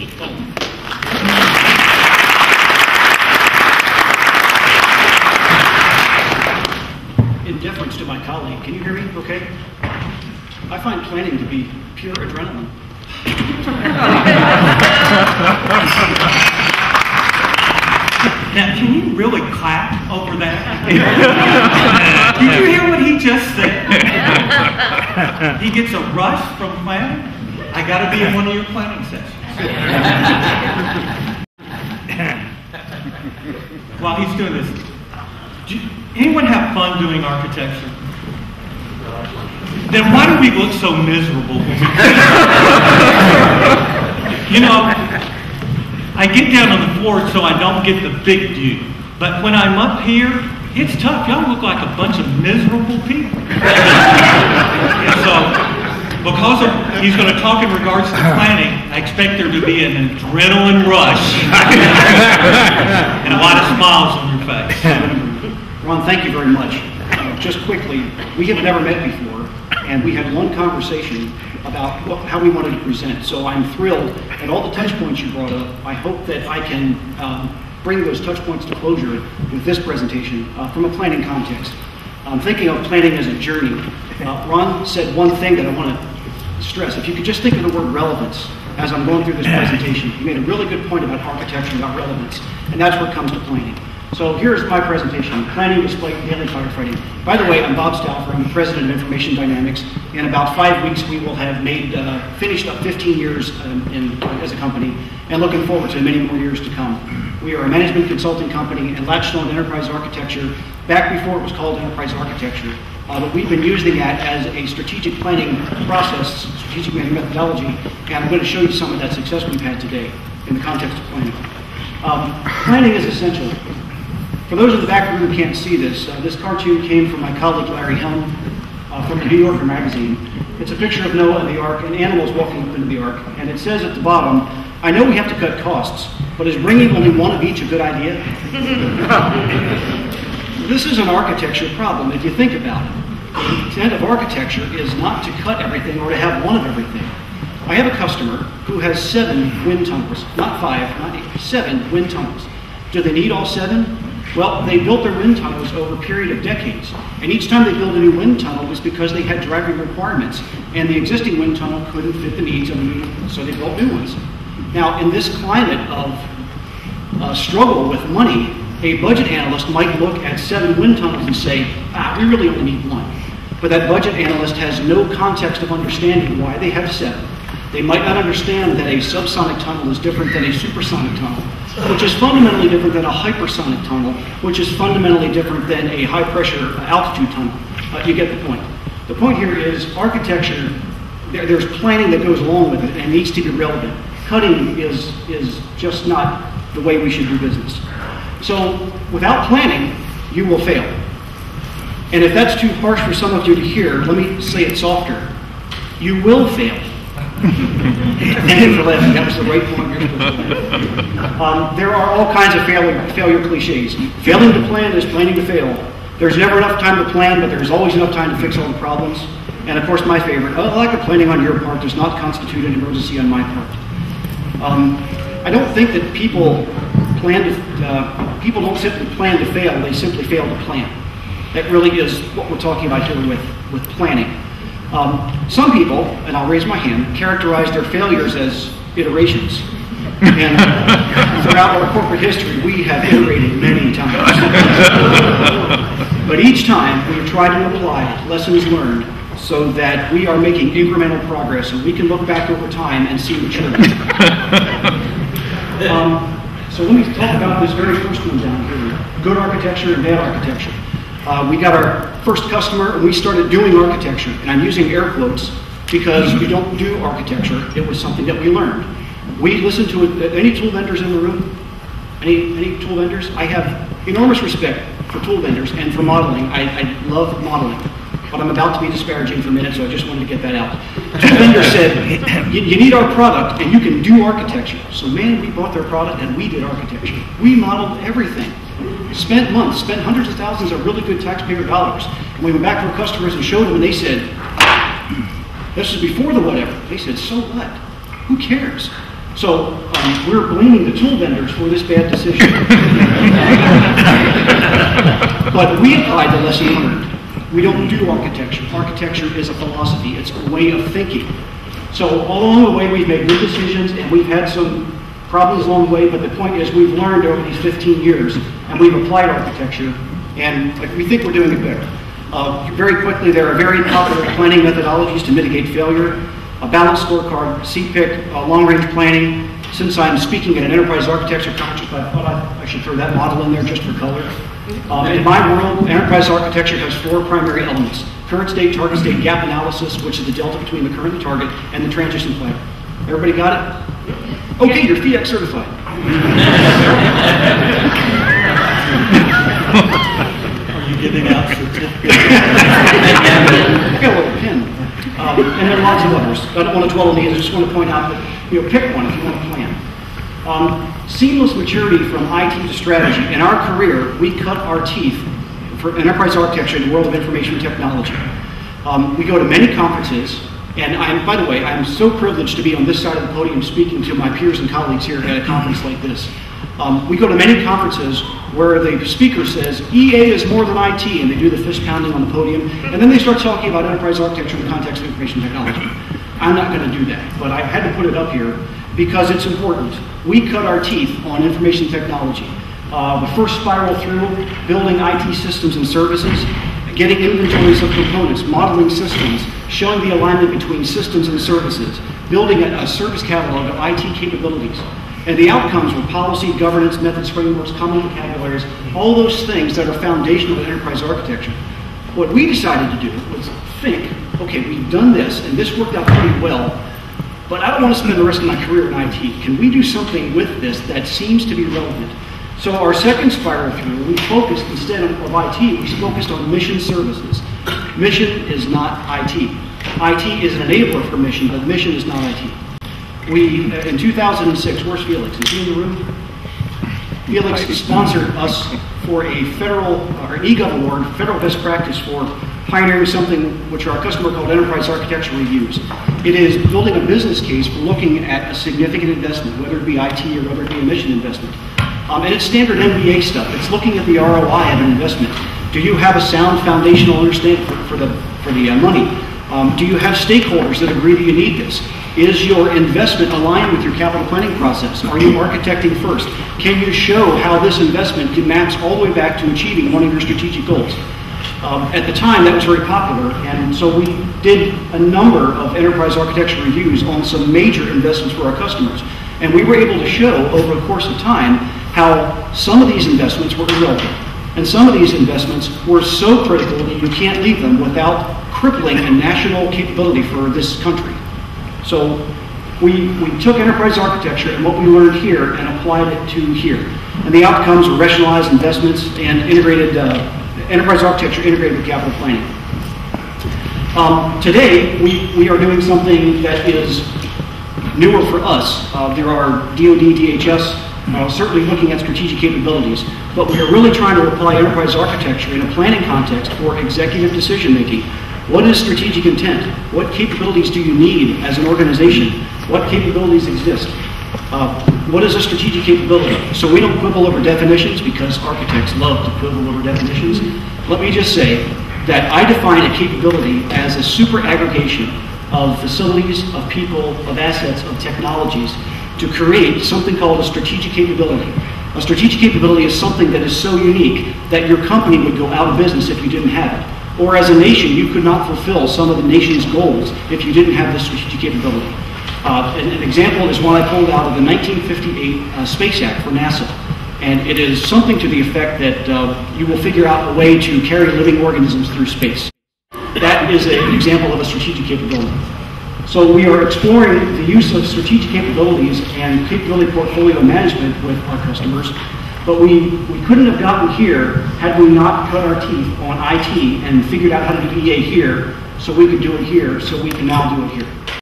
In deference to my colleague, can you hear me okay? I find planning to be pure adrenaline. Now, can you really clap over that? Did you hear what he just said? He gets a rush from planning? I got to be in one of your planning sessions. While he's doing this, anyone have fun doing architecture? Then why do we look so miserable? You know, I get down on the floor so I don't get the big view. But when I'm up here, it's tough. Y'all look like a bunch of miserable people. And so, because he's going to talk in regards to planning, I expect there to be an adrenaline rush and a lot of smiles on your face. Ron, thank you very much. Just quickly, we have never met before, and we had one conversation about how we wanted to present. So I'm thrilled at all the touch points you brought up. I hope that I can bring those touch points to closure with this presentation from a planning context. I'm thinking of planning as a journey. Ron said one thing that I want to stress. If you could just think of the word relevance as I'm going through this presentation. You made a really good point about architecture, about relevance, and that's where it comes to planning. So here's my presentation, Planning, Display, Daily Firefighting. By the way, I'm Bob Stauffer. I'm the President of Information Dynamics. In about 5 weeks, we will have finished up 15 years as a company, and looking forward to many more years to come. We are a management consulting company and latched on enterprise architecture back before it was called enterprise architecture. But we've been using that as a strategic planning process, strategic planning methodology, and I'm going to show you some of that success we've had today in the context of planning. Planning is essential. For those in the back room who can't see this, this cartoon came from my colleague Larry Helm from the New Yorker magazine. It's a picture of Noah and the Ark and animals walking up into the Ark, and it says at the bottom, I know we have to cut costs, but is bringing only one of each a good idea? This is an architecture problem if you think about it. The intent of architecture is not to cut everything or to have one of everything. I have a customer who has 7 wind tunnels, not 5, not 8, 7 wind tunnels. Do they need all 7? Well, they built their wind tunnels over a period of decades. And each time they built a new wind tunnel was because they had driving requirements. And the existing wind tunnel couldn't fit the needs of the new, so they built new ones. Now, in this climate of struggle with money, a budget analyst might look at 7 wind tunnels and say, we really only need 1. But that budget analyst has no context of understanding why they have 7. They might not understand that a subsonic tunnel is different than a supersonic tunnel, which is fundamentally different than a hypersonic tunnel, which is fundamentally different than a high-pressure altitude tunnel. You get the point. The point here is architecture, there's planning that goes along with it and needs to be relevant. Cutting is just not the way we should do business. So without planning, you will fail. And if that's too harsh for some of you to hear, let me say it softer. You will fail. Thank you for laughing. That was the right point you're supposed to laugh. There are all kinds of failure cliches. Failing to plan is planning to fail. There's never enough time to plan, but there's always enough time to fix all the problems. And of course, my favorite, a lack of planning on your part does not constitute an emergency on my part. I don't think that people don't simply plan to fail, they simply fail to plan. That really is what we're talking about here with planning. Some people, and I'll raise my hand, characterize their failures as iterations. And throughout our corporate history, we have iterated many times. But each time we try to apply lessons learned so that we are making incremental progress and we can look back over time and see maturity. So let me talk about this very first one down here, good architecture and bad architecture. We got our first customer and we started doing architecture, and I'm using air quotes because we don't do architecture. It was something that we learned. We listened to it. Any tool vendors in the room? Any tool vendors? I have enormous respect for tool vendors and for modeling. I love modeling, but I'm about to be disparaging for a minute, so I just wanted to get that out. Tool vendors said, you need our product and you can do architecture. So man, we bought their product and we did architecture. We modeled everything. Spent months, spent hundreds of thousands of really good taxpayer dollars. And we went back to our customers and showed them, and they said, this is before the whatever. They said, so what? Who cares? So we're blaming the tool vendors for this bad decision. But we applied the lesson learned. We don't do architecture. Architecture is a philosophy. It's a way of thinking. So along the way, we've made good decisions, and we've had some problems along the way, but the point is we've learned over these 15 years, and we've applied architecture, and we think we're doing it better. Very quickly, there are very popular planning methodologies to mitigate failure. A balanced scorecard, CPIC, long-range planning. Since I'm speaking at an enterprise architecture conference, I thought I should throw that model in there just for color. In my world, enterprise architecture has 4 primary elements: current state, target state, gap analysis, which is the delta between the current and the target, and the transition plan. Everybody got it? Okay, you're FIAC certified. Are you giving out certificates? I got a little pin. And there are lots of others. I don't want to dwell on these. I just want to point out that, pick one if you want to plan. Seamless maturity from IT to strategy. In our career, we cut our teeth for enterprise architecture in the world of information technology. We go to many conferences, and by the way, I'm so privileged to be on this side of the podium speaking to my peers and colleagues here at a conference like this. We go to many conferences where the speaker says, EA is more than IT, and they do the fist pounding on the podium, and then they start talking about enterprise architecture in the context of information technology. I'm not going to do that, but I had to put it up here because it's important. We cut our teeth on information technology. The first spiral through, building IT systems and services, getting inventories of components, modeling systems, showing the alignment between systems and services, building a service catalog of IT capabilities. And the outcomes were policy, governance, methods, frameworks, common vocabularies, all those things that are foundational to enterprise architecture. What we decided to do was think, okay, we've done this, and this worked out pretty well, but I don't want to spend the rest of my career in IT. Can we do something with this that seems to be relevant? So our second spiral through, we focused, instead of IT, we focused on mission services. Mission is not IT. IT is an enabler for mission, but mission is not IT. In 2006, where's Felix? Is he in the room? Felix sponsored us for a federal, or an eGov award, federal best practice for pioneering something which our customer called enterprise architecture reviews. It is building a business case for looking at a significant investment, whether it be IT or whether it be a mission investment. And it's standard MBA stuff. It's looking at the ROI of an investment. Do you have a sound foundational understanding for the money? Do you have stakeholders that agree that you need this? Is your investment aligned with your capital planning process? Are you architecting first? Can you show how this investment maps all the way back to achieving one of your strategic goals? At the time, that was very popular, and so we did a number of enterprise architecture reviews on some major investments for our customers. And we were able to show over the course of time how some of these investments were irrelevant. And some of these investments were so critical that you can't leave them without crippling a national capability for this country. So we took enterprise architecture and what we learned here and applied it to here. And the outcomes were rationalized investments and integrated enterprise architecture integrated with capital planning. Today, we are doing something that is newer for us. There are DoD, DHS, certainly looking at strategic capabilities, but we are really trying to apply enterprise architecture in a planning context for executive decision making. What is strategic intent? What capabilities do you need as an organization? What capabilities exist? What is a strategic capability? So we don't quibble over definitions because architects love to quibble over definitions. Let me just say that I define a capability as a super aggregation of facilities, of people, of assets, of technologies to create something called a strategic capability. A strategic capability is something that is so unique that your company would go out of business if you didn't have it. Or as a nation, you could not fulfill some of the nation's goals if you didn't have this strategic capability. An example is one I pulled out of the 1958 Space Act for NASA. And it is something to the effect that you will figure out a way to carry living organisms through space. That is an example of a strategic capability. So we are exploring the use of strategic capabilities and capability portfolio management with our customers. But we couldn't have gotten here had we not cut our teeth on IT and figured out how to do EA here so we could do it here, so we can now do it here.